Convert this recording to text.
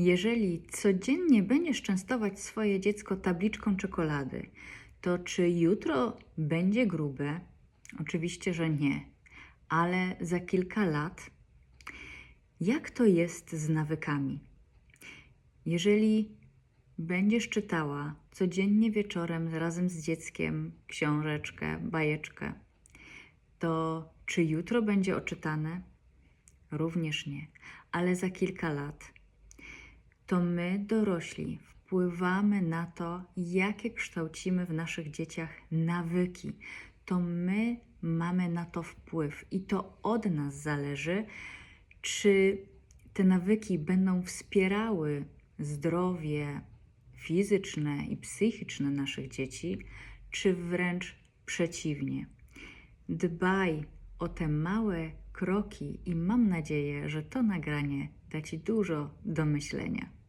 Jeżeli codziennie będziesz częstować swoje dziecko tabliczką czekolady, to czy jutro będzie grube? Oczywiście, że nie, ale za kilka lat, jak to jest z nawykami? Jeżeli będziesz czytała codziennie wieczorem razem z dzieckiem książeczkę, bajeczkę, to czy jutro będzie oczytane? Również nie, ale za kilka lat to my, dorośli, wpływamy na to, jakie kształcimy w naszych dzieciach nawyki. To my mamy na to wpływ i to od nas zależy, czy te nawyki będą wspierały zdrowie fizyczne i psychiczne naszych dzieci, czy wręcz przeciwnie. Dbaj o te małe kroki i mam nadzieję, że to nagranie da Ci dużo do myślenia.